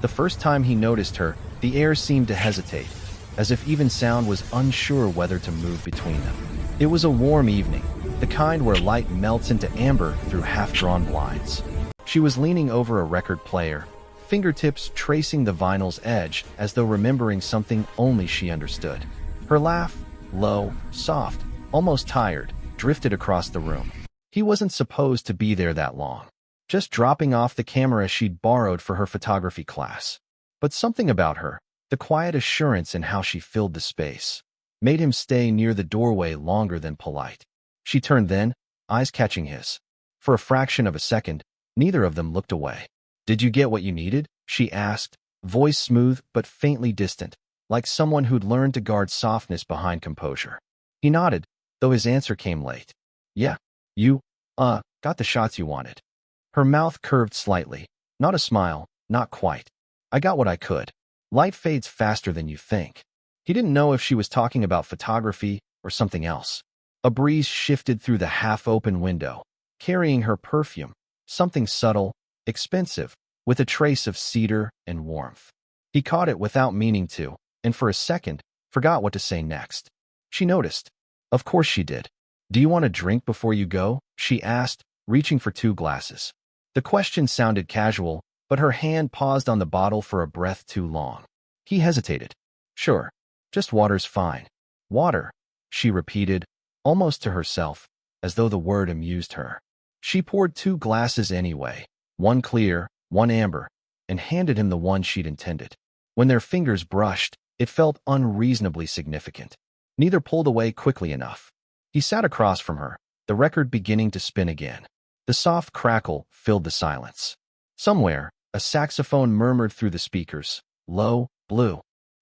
The first time he noticed her, the air seemed to hesitate, as if even sound was unsure whether to move between them. It was a warm evening, the kind where light melts into amber through half-drawn blinds. She was leaning over a record player, fingertips tracing the vinyl's edge as though remembering something only she understood. Her laugh, low, soft, almost tired, drifted across the room. He wasn't supposed to be there that long, just dropping off the camera she'd borrowed for her photography class. But something about her, the quiet assurance in how she filled the space, made him stay near the doorway longer than polite. She turned then, eyes catching his. For a fraction of a second, neither of them looked away. "Did you get what you needed?" she asked, voice smooth but faintly distant, like someone who'd learned to guard softness behind composure. He nodded, though his answer came late. "Yeah, you, got the shots you wanted." Her mouth curved slightly, not a smile, not quite. "I got what I could." Light fades faster than you think. He didn't know if she was talking about photography or something else. A breeze shifted through the half-open window, carrying her perfume, something subtle, expensive, with a trace of cedar and warmth. He caught it without meaning to, and for a second, forgot what to say next. She noticed. Of course she did. "Do you want a drink before you go?" she asked, reaching for 2 glasses. The question sounded casual, but her hand paused on the bottle for a breath too long. He hesitated. "Sure, just water's fine." "Water," she repeated, almost to herself, as though the word amused her. She poured 2 glasses anyway, one clear, one amber, and handed him the one she'd intended. When their fingers brushed, it felt unreasonably significant. Neither pulled away quickly enough. He sat across from her, the record beginning to spin again. The soft crackle filled the silence. Somewhere, a saxophone murmured through the speakers, low, blue,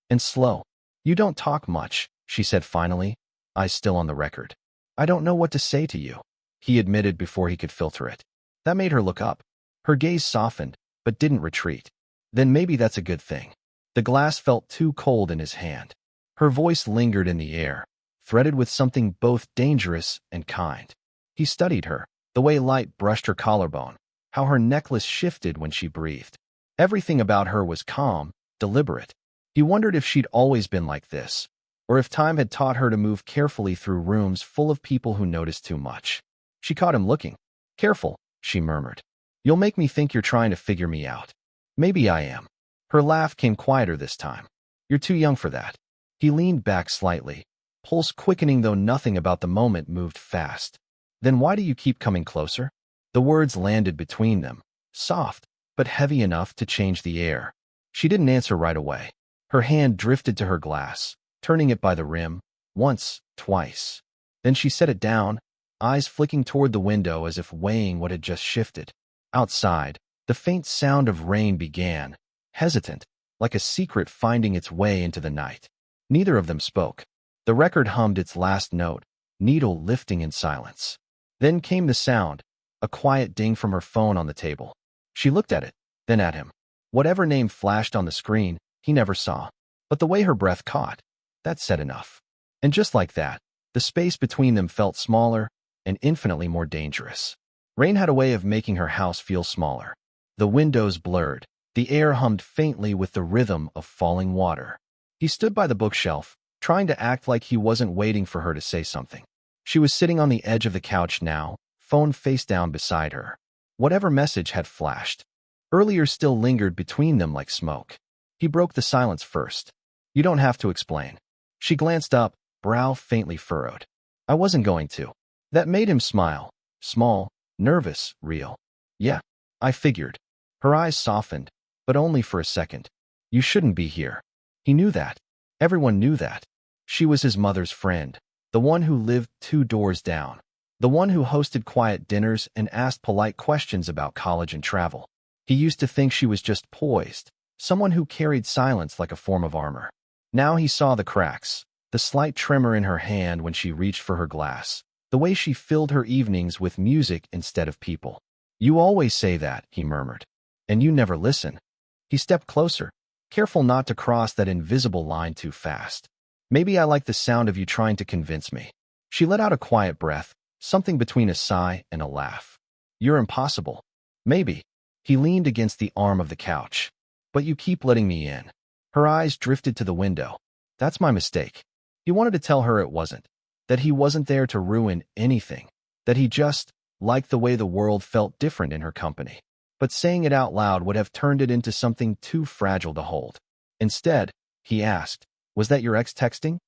and slow. "You don't talk much," she said finally, eyes still on the record. "I don't know what to say to you," he admitted before he could filter it. That made her look up. Her gaze softened, but didn't retreat. "Then maybe that's a good thing." The glass felt too cold in his hand. Her voice lingered in the air, threaded with something both dangerous and kind. He studied her, the way light brushed her collarbone, how her necklace shifted when she breathed. Everything about her was calm, deliberate. He wondered if she'd always been like this, or if time had taught her to move carefully through rooms full of people who noticed too much. She caught him looking. "Careful," she murmured. "You'll make me think you're trying to figure me out." "Maybe I am." Her laugh came quieter this time. "You're too young for that." He leaned back slightly, pulse quickening though nothing about the moment moved fast. "Then why do you keep coming closer?" The words landed between them, soft, but heavy enough to change the air. She didn't answer right away. Her hand drifted to her glass, turning it by the rim, once, twice. Then she set it down, eyes flicking toward the window as if weighing what had just shifted. Outside, the faint sound of rain began, hesitant, like a secret finding its way into the night. Neither of them spoke. The record hummed its last note, needle lifting in silence. Then came the sound, a quiet ding from her phone on the table. She looked at it, then at him. Whatever name flashed on the screen, he never saw. But the way her breath caught, that said enough. And just like that, the space between them felt smaller and infinitely more dangerous. Rain had a way of making her house feel smaller. The windows blurred. The air hummed faintly with the rhythm of falling water. He stood by the bookshelf, trying to act like he wasn't waiting for her to say something. She was sitting on the edge of the couch now, phone face down beside her. Whatever message had flashed earlier still lingered between them like smoke. He broke the silence first. "You don't have to explain." She glanced up, brow faintly furrowed. "I wasn't going to." That made him smile. Small, nervous, real. "Yeah, I figured." Her eyes softened, but only for a second. "You shouldn't be here." He knew that. Everyone knew that. She was his mother's friend, the one who lived 2 doors down, the one who hosted quiet dinners and asked polite questions about college and travel. He used to think she was just poised, someone who carried silence like a form of armor. Now he saw the cracks, the slight tremor in her hand when she reached for her glass, the way she filled her evenings with music instead of people. "You always say that," he murmured. "And you never listen." He stepped closer, careful not to cross that invisible line too fast. "Maybe I like the sound of you trying to convince me." She let out a quiet breath, something between a sigh and a laugh. "You're impossible." "Maybe." He leaned against the arm of the couch. But you keep letting me in. Her eyes drifted to the window. That's my mistake. He wanted to tell her it wasn't. That he wasn't there to ruin anything. That he just liked the way the world felt different in her company. But saying it out loud would have turned it into something too fragile to hold. Instead, he asked, "Was that your ex texting?"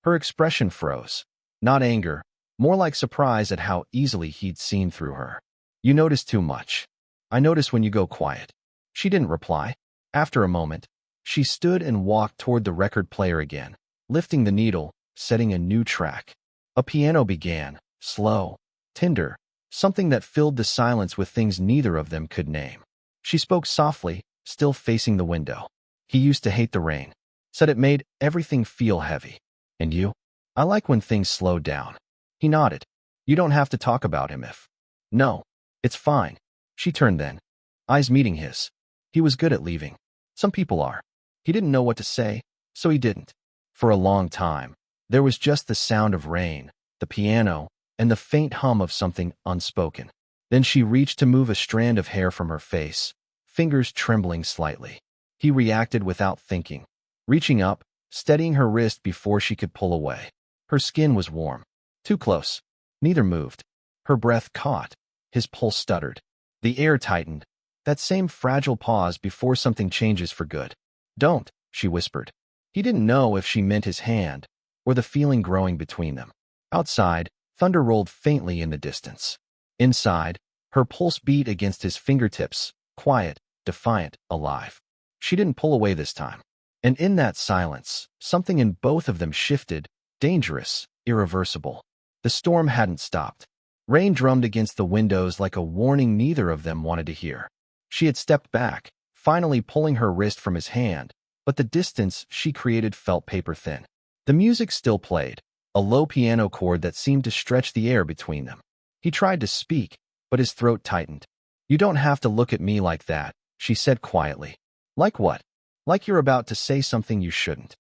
Her expression froze. Not anger, more like surprise at how easily he'd seen through her. "You notice too much. I notice when you go quiet." She didn't reply. After a moment, she stood and walked toward the record player again, lifting the needle, setting a new track. A piano began, slow, tender, something that filled the silence with things neither of them could name. She spoke softly, still facing the window. "He used to hate the rain. Said it made everything feel heavy. And you? I like when things slow down." He nodded. "You don't have to talk about him if—" "No, it's fine." She turned then, eyes meeting his. He was good at leaving. Some people are. He didn't know what to say, so he didn't. For a long time, there was just the sound of rain, the piano, and the faint hum of something unspoken. Then she reached to move a strand of hair from her face, fingers trembling slightly. He reacted without thinking, reaching up, steadying her wrist before she could pull away. Her skin was warm. Too close. Neither moved. Her breath caught. His pulse stuttered. The air tightened. That same fragile pause before something changes for good. "Don't," she whispered. He didn't know if she meant his hand or the feeling growing between them. Outside, thunder rolled faintly in the distance. Inside, her pulse beat against his fingertips, quiet, defiant, alive. She didn't pull away this time. And in that silence, something in both of them shifted, dangerous, irreversible. The storm hadn't stopped. Rain drummed against the windows like a warning neither of them wanted to hear. She had stepped back, finally pulling her wrist from his hand, but the distance she created felt paper-thin. The music still played, a low piano chord that seemed to stretch the air between them. He tried to speak, but his throat tightened. "You don't have to look at me like that," she said quietly. "Like what?" "Like you're about to say something you shouldn't."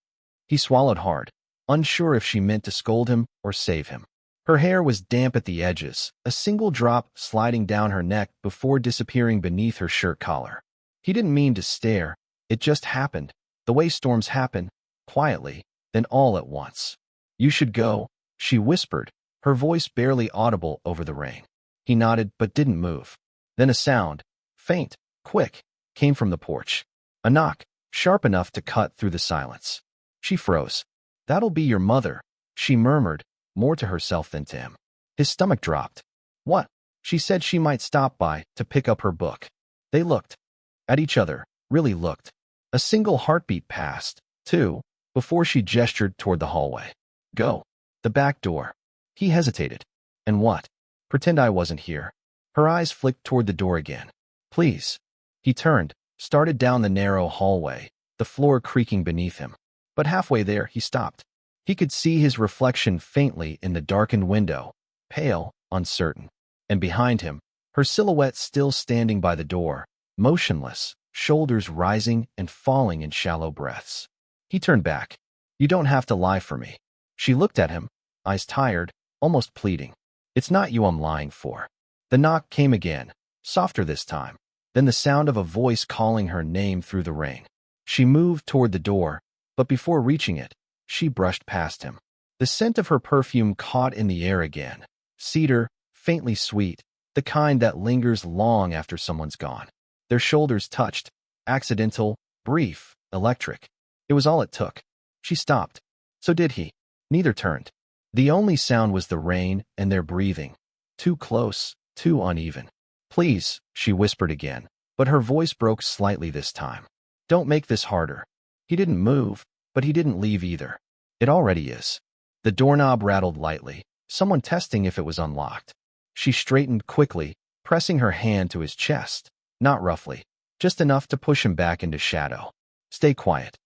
He swallowed hard, unsure if she meant to scold him or save him. Her hair was damp at the edges, a single drop sliding down her neck before disappearing beneath her shirt collar. He didn't mean to stare. It just happened, the way storms happen, quietly, then all at once. "You should go," she whispered, her voice barely audible over the rain. He nodded but didn't move. Then a sound, faint, quick, came from the porch. A knock, sharp enough to cut through the silence. She froze. "That'll be your mother," she murmured, more to herself than to him. His stomach dropped. "What?" She said she might stop by to pick up her book. They looked at each other, really looked. A single heartbeat passed, too, before she gestured toward the hallway. "Go." "The back door." He hesitated. "And what?" "Pretend I wasn't here." Her eyes flicked toward the door again. "Please." He turned, started down the narrow hallway, the floor creaking beneath him. But halfway there, he stopped. He could see his reflection faintly in the darkened window, pale, uncertain. And behind him, her silhouette still standing by the door, motionless, shoulders rising and falling in shallow breaths. He turned back. "You don't have to lie for me." She looked at him, eyes tired, almost pleading. "It's not you I'm lying for." The knock came again, softer this time. Then the sound of a voice calling her name through the rain. She moved toward the door, but before reaching it, she brushed past him. The scent of her perfume caught in the air again. Cedar, faintly sweet, the kind that lingers long after someone's gone. Their shoulders touched, accidental, brief, electric. It was all it took. She stopped. So did he. Neither turned. The only sound was the rain and their breathing. Too close, too uneven. "Please," she whispered again, but her voice broke slightly this time. "Don't make this harder." He didn't move, but he didn't leave either. It already is. The doorknob rattled lightly, someone testing if it was unlocked. She straightened quickly, pressing her hand to his chest, not roughly, just enough to push him back into shadow. "Stay quiet."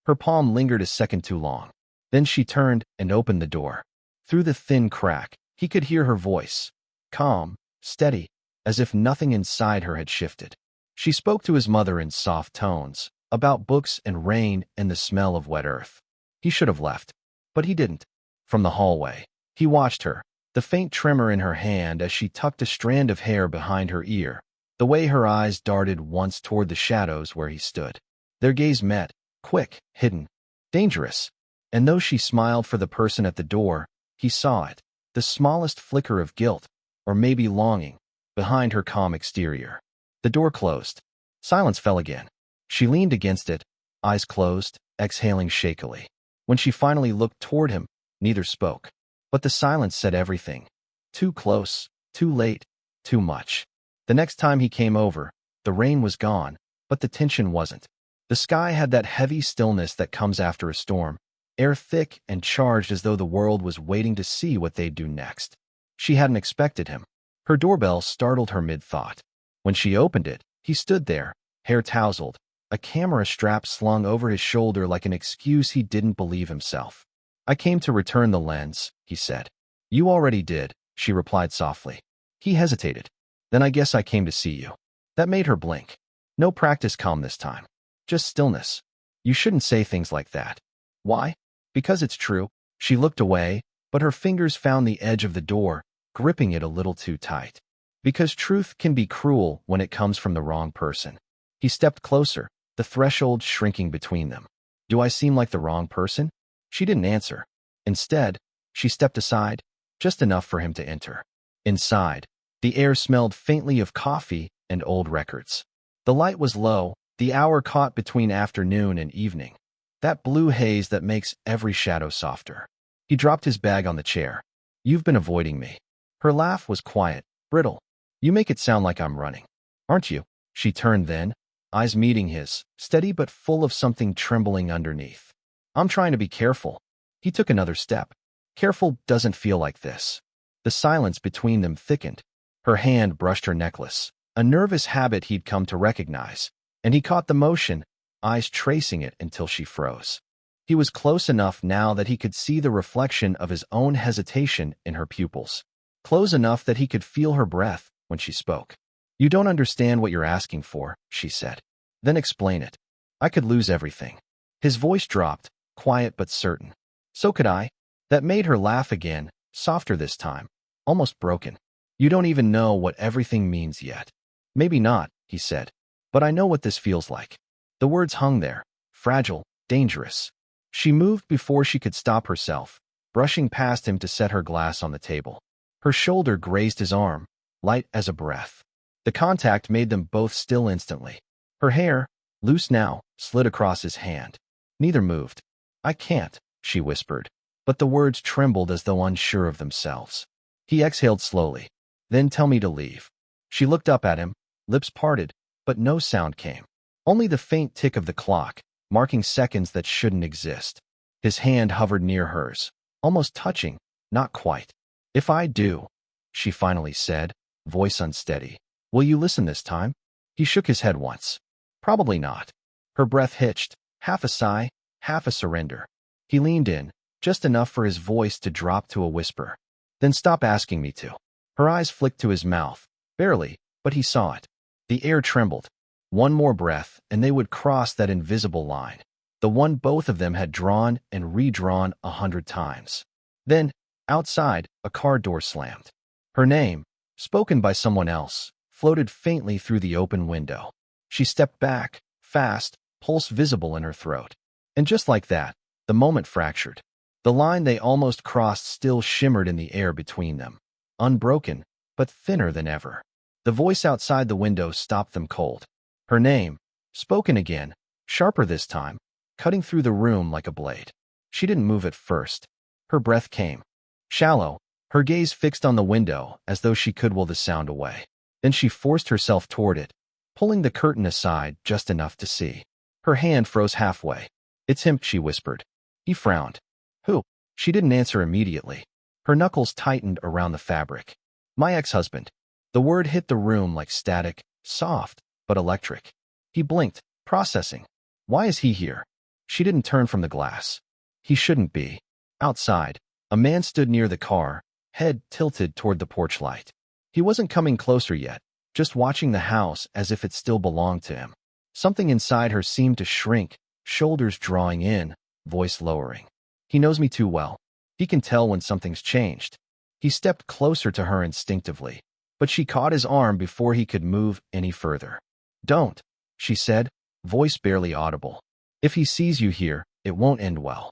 Her palm lingered a second too long. Then she turned and opened the door. Through the thin crack, he could hear her voice, calm, steady, as if nothing inside her had shifted. She spoke to his mother in soft tones, about books and rain and the smell of wet earth. He should have left, but he didn't. From the hallway, he watched her, the faint tremor in her hand as she tucked a strand of hair behind her ear, the way her eyes darted once toward the shadows where he stood. Their gaze met, quick, hidden, dangerous. And though she smiled for the person at the door, he saw it, the smallest flicker of guilt, or maybe longing, behind her calm exterior. The door closed. Silence fell again. She leaned against it, eyes closed, exhaling shakily. When she finally looked toward him, neither spoke. But the silence said everything. Too close, too late, too much. The next time he came over, the rain was gone, but the tension wasn't. The sky had that heavy stillness that comes after a storm, air thick and charged as though the world was waiting to see what they'd do next. She hadn't expected him. Her doorbell startled her mid-thought. When she opened it, he stood there, hair tousled, a camera strap slung over his shoulder like an excuse he didn't believe himself. "I came to return the lens," he said. "You already did," she replied softly. He hesitated. "Then I guess I came to see you." That made her blink. No practice calm this time. Just stillness. "You shouldn't say things like that." "Why?" "Because it's true." She looked away, but her fingers found the edge of the door, gripping it a little too tight. "Because truth can be cruel when it comes from the wrong person." He stepped closer, the threshold shrinking between them. "Do I seem like the wrong person?" She didn't answer. Instead, she stepped aside, just enough for him to enter. Inside, the air smelled faintly of coffee and old records. The light was low, the hour caught between afternoon and evening. That blue haze that makes every shadow softer. He dropped his bag on the chair. "You've been avoiding me." Her laugh was quiet, brittle. "You make it sound like I'm running." "Aren't you?" She turned then, eyes meeting his, steady but full of something trembling underneath. "I'm trying to be careful." He took another step. "Careful doesn't feel like this." The silence between them thickened. Her hand brushed her necklace, a nervous habit he'd come to recognize, and he caught the motion, eyes tracing it until she froze. He was close enough now that he could see the reflection of his own hesitation in her pupils. Close enough that he could feel her breath when she spoke. "You don't understand what you're asking for," she said. "Then explain it." "I could lose everything." His voice dropped, quiet but certain. "So could I." That made her laugh again, softer this time, almost broken. "You don't even know what everything means yet." "Maybe not," he said. "But I know what this feels like." The words hung there, fragile, dangerous. She moved before she could stop herself, brushing past him to set her glass on the table. Her shoulder grazed his arm, light as a breath. The contact made them both still instantly. Her hair, loose now, slid across his hand. Neither moved. "I can't," she whispered, but the words trembled as though unsure of themselves. He exhaled slowly. "Then tell me to leave." She looked up at him, lips parted, but no sound came. Only the faint tick of the clock, marking seconds that shouldn't exist. His hand hovered near hers, almost touching, not quite. "If I do," she finally said, voice unsteady. "Will you listen this time?" He shook his head once. "Probably not." Her breath hitched, half a sigh, half a surrender. He leaned in, just enough for his voice to drop to a whisper. "Then stop asking me to." Her eyes flicked to his mouth, barely, but he saw it. The air trembled. One more breath, and they would cross that invisible line, the one both of them had drawn and redrawn 100 times. Then, outside, a car door slammed. Her name, spoken by someone else, floated faintly through the open window. She stepped back, fast, pulse visible in her throat. And just like that, the moment fractured. The line they almost crossed still shimmered in the air between them, unbroken, but thinner than ever. The voice outside the window stopped them cold. Her name, spoken again, sharper this time, cutting through the room like a blade. She didn't move at first. Her breath came. Shallow, her gaze fixed on the window as though she could will the sound away. Then she forced herself toward it, pulling the curtain aside just enough to see. Her hand froze halfway. "It's him," she whispered. He frowned. "Who?" She didn't answer immediately. Her knuckles tightened around the fabric. "My ex-husband." The word hit the room like static, soft, but electric. He blinked, processing. Why is he here? She didn't turn from the glass. He shouldn't be. Outside, a man stood near the car, head tilted toward the porch light. He wasn't coming closer yet, just watching the house as if it still belonged to him. Something inside her seemed to shrink, shoulders drawing in, voice lowering. He knows me too well. He can tell when something's changed. He stepped closer to her instinctively, but she caught his arm before he could move any further. "Don't," she said, voice barely audible. If he sees you here, it won't end well.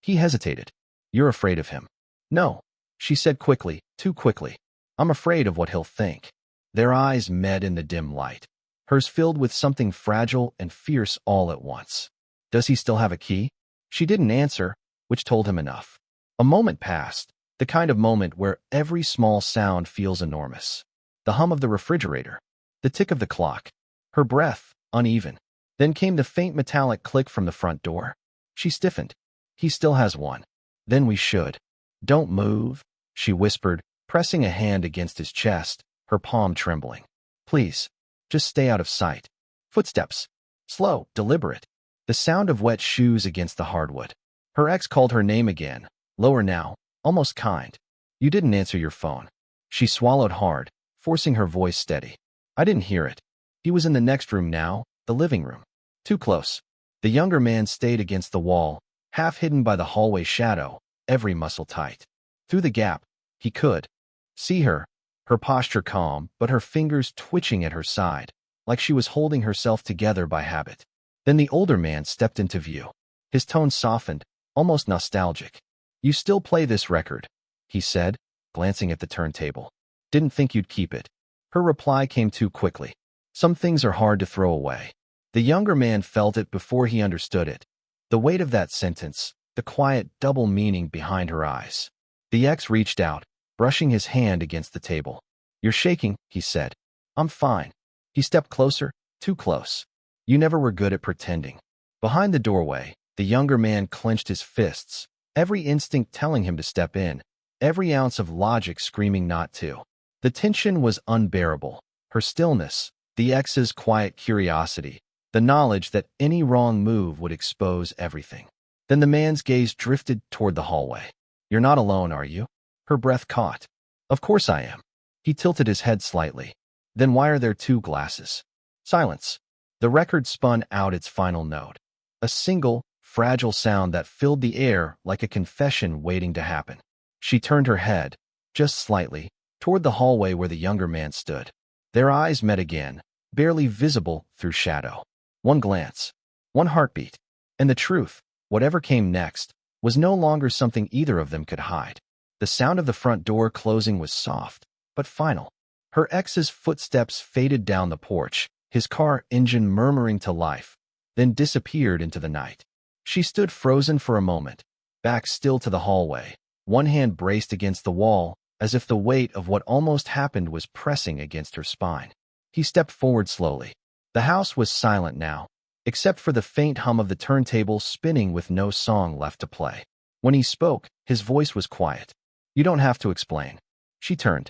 He hesitated. You're afraid of him? No, she said quickly, too quickly. I'm afraid of what he'll think. Their eyes met in the dim light, hers filled with something fragile and fierce all at once. Does he still have a key? She didn't answer, which told him enough. A moment passed, the kind of moment where every small sound feels enormous. The hum of the refrigerator, the tick of the clock, her breath, uneven. Then came the faint metallic click from the front door. She stiffened. He still has one. Then we should. Don't move, she whispered, pressing a hand against his chest, her palm trembling. Please, just stay out of sight. Footsteps. Slow, deliberate. The sound of wet shoes against the hardwood. Her ex called her name again, lower now, almost kind. You didn't answer your phone. She swallowed hard, forcing her voice steady. I didn't hear it. He was in the next room now, the living room. Too close. The younger man stayed against the wall, half hidden by the hallway shadow, every muscle tight. Through the gap, he could see her, her posture calm, but her fingers twitching at her side, like she was holding herself together by habit. Then the older man stepped into view. His tone softened, almost nostalgic. You still play this record, he said, glancing at the turntable. Didn't think you'd keep it. Her reply came too quickly. Some things are hard to throw away. The younger man felt it before he understood it. The weight of that sentence, the quiet double meaning behind her eyes. The ex reached out, brushing his hand against the table. You're shaking, he said. I'm fine. He stepped closer, too close. You never were good at pretending. Behind the doorway, the younger man clenched his fists, every instinct telling him to step in, every ounce of logic screaming not to. The tension was unbearable. Her stillness, the ex's quiet curiosity, the knowledge that any wrong move would expose everything. Then the man's gaze drifted toward the hallway. You're not alone, are you? Her breath caught. Of course I am. He tilted his head slightly. Then why are there two glasses? Silence. The record spun out its final note. A single, fragile sound that filled the air like a confession waiting to happen. She turned her head, just slightly, toward the hallway where the younger man stood. Their eyes met again, barely visible through shadow. One glance, one heartbeat, and the truth, whatever came next, was no longer something either of them could hide. The sound of the front door closing was soft, but final. Her ex's footsteps faded down the porch, his car engine murmuring to life, then disappeared into the night. She stood frozen for a moment, back still to the hallway, one hand braced against the wall, as if the weight of what almost happened was pressing against her spine. He stepped forward slowly. The house was silent now, except for the faint hum of the turntable spinning with no song left to play. When he spoke, his voice was quiet. You don't have to explain. She turned,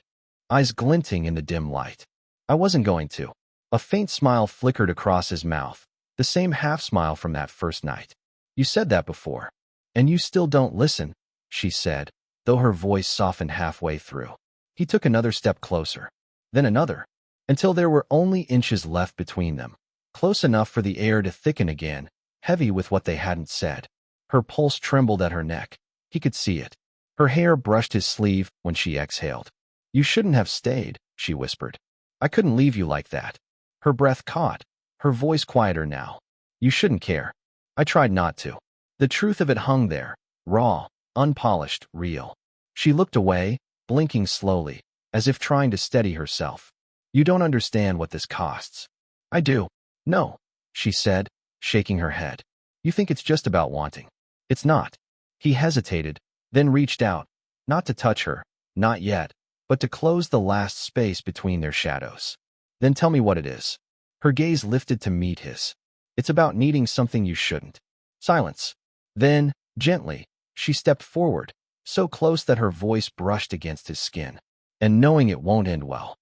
eyes glinting in the dim light. I wasn't going to. A faint smile flickered across his mouth, the same half-smile from that first night. You said that before. And you still don't listen, she said, though her voice softened halfway through. He took another step closer, then another, until there were only inches left between them, close enough for the air to thicken again, heavy with what they hadn't said. Her pulse trembled at her neck. He could see it. Her hair brushed his sleeve when she exhaled. You shouldn't have stayed, she whispered. I couldn't leave you like that. Her breath caught, her voice quieter now. You shouldn't care. I tried not to. The truth of it hung there, raw, unpolished, real. She looked away, blinking slowly, as if trying to steady herself. You don't understand what this costs. I do. No, she said, shaking her head. You think it's just about wanting. It's not. He hesitated, then reached out, not to touch her, not yet, but to close the last space between their shadows. Then tell me what it is. Her gaze lifted to meet his. It's about needing something you shouldn't. Silence. Then, gently, she stepped forward, so close that her voice brushed against his skin. And knowing it won't end well.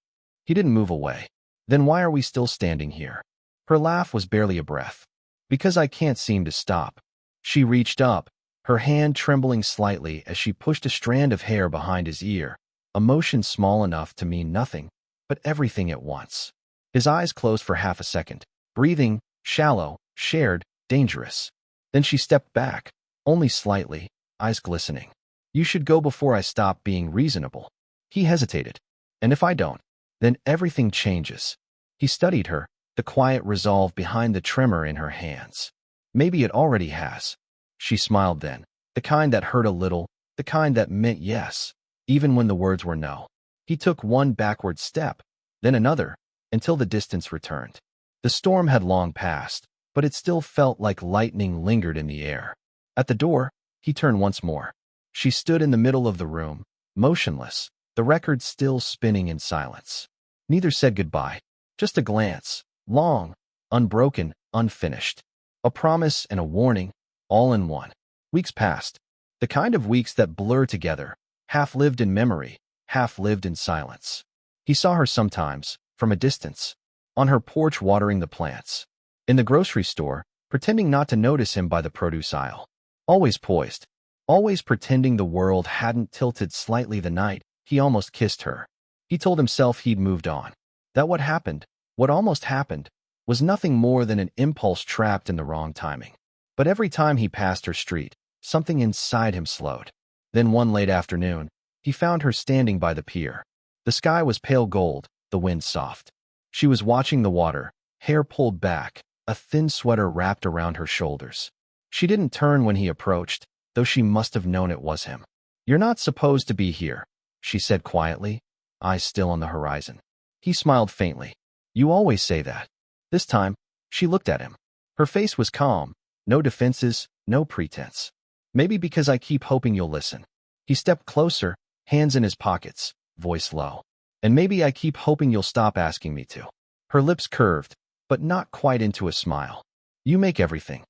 He didn't move away. Then why are we still standing here? Her laugh was barely a breath. Because I can't seem to stop. She reached up, her hand trembling slightly as she pushed a strand of hair behind his ear, a motion small enough to mean nothing, but everything at once. His eyes closed for half a second, breathing, shallow, shared, dangerous. Then she stepped back, only slightly, eyes glistening. You should go before I stop being reasonable. He hesitated. And if I don't, then everything changes. He studied her, the quiet resolve behind the tremor in her hands. Maybe it already has. She smiled then, the kind that hurt a little, the kind that meant yes, even when the words were no. He took one backward step, then another, until the distance returned. The storm had long passed, but it still felt like lightning lingered in the air. At the door, he turned once more. She stood in the middle of the room, motionless, the record still spinning in silence. Neither said goodbye, just a glance, long, unbroken, unfinished. A promise and a warning, all in one. Weeks passed, the kind of weeks that blur together, half lived in memory, half lived in silence. He saw her sometimes, from a distance, on her porch watering the plants, in the grocery store, pretending not to notice him by the produce aisle. Always poised, always pretending the world hadn't tilted slightly the night he almost kissed her. He told himself he'd moved on, that what happened, what almost happened, was nothing more than an impulse trapped in the wrong timing. But every time he passed her street, something inside him slowed. Then one late afternoon, he found her standing by the pier. The sky was pale gold, the wind soft. She was watching the water, hair pulled back, a thin sweater wrapped around her shoulders. She didn't turn when he approached, though she must have known it was him. "You're not supposed to be here," she said quietly, eyes still on the horizon. He smiled faintly. "You always say that." This time, she looked at him. Her face was calm, no defenses, no pretense. "Maybe because I keep hoping you'll listen." He stepped closer, hands in his pockets, voice low. "And maybe I keep hoping you'll stop asking me to." Her lips curved, but not quite into a smile. "You make everything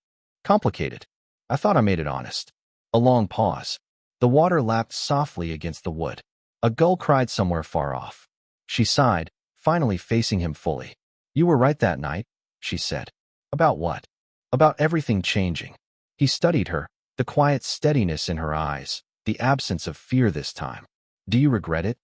complicated." "I thought I made it honest." A long pause. The water lapped softly against the wood. A gull cried somewhere far off. She sighed, finally facing him fully. "You were right that night," she said. "About what?" "About everything changing." He studied her, the quiet steadiness in her eyes, the absence of fear this time. "Do you regret it?"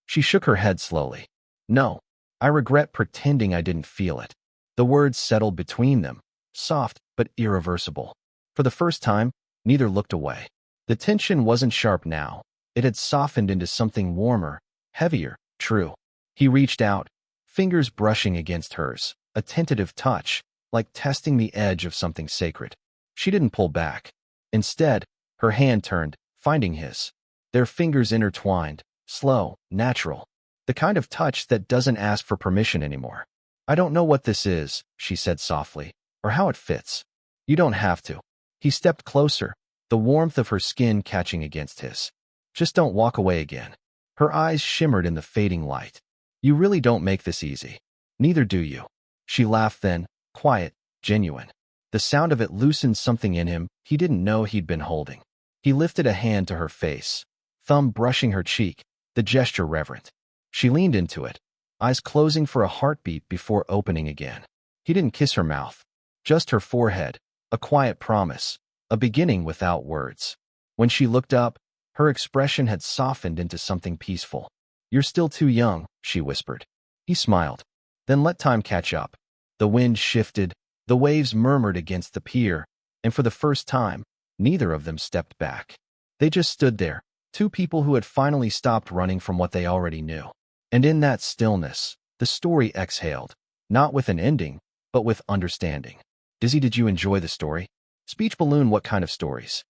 She shook her head slowly. "No, I regret pretending I didn't feel it." The words settled between them, soft but irreversible. For the first time, neither looked away. The tension wasn't sharp now. It had softened into something warmer, heavier, true. He reached out, fingers brushing against hers, a tentative touch, like testing the edge of something sacred. She didn't pull back. Instead, her hand turned, finding his. Their fingers intertwined, slow, natural. The kind of touch that doesn't ask for permission anymore. "I don't know what this is," she said softly, "or how it fits." "You don't have to." He stepped closer, the warmth of her skin catching against his. "Just don't walk away again." Her eyes shimmered in the fading light. "You really don't make this easy." "Neither do you." She laughed then, quiet, genuine. The sound of it loosened something in him he didn't know he'd been holding. He lifted a hand to her face, thumb brushing her cheek, the gesture reverent. She leaned into it, eyes closing for a heartbeat before opening again. He didn't kiss her mouth, just her forehead, a quiet promise, a beginning without words. When she looked up, her expression had softened into something peaceful. "You're still too young," she whispered. He smiled. "Then let time catch up." The wind shifted, the waves murmured against the pier, and for the first time, neither of them stepped back. They just stood there, two people who had finally stopped running from what they already knew. And in that stillness, the story exhaled, not with an ending, but with understanding. Dizzy, did you enjoy the story? Speech balloon, what kind of stories?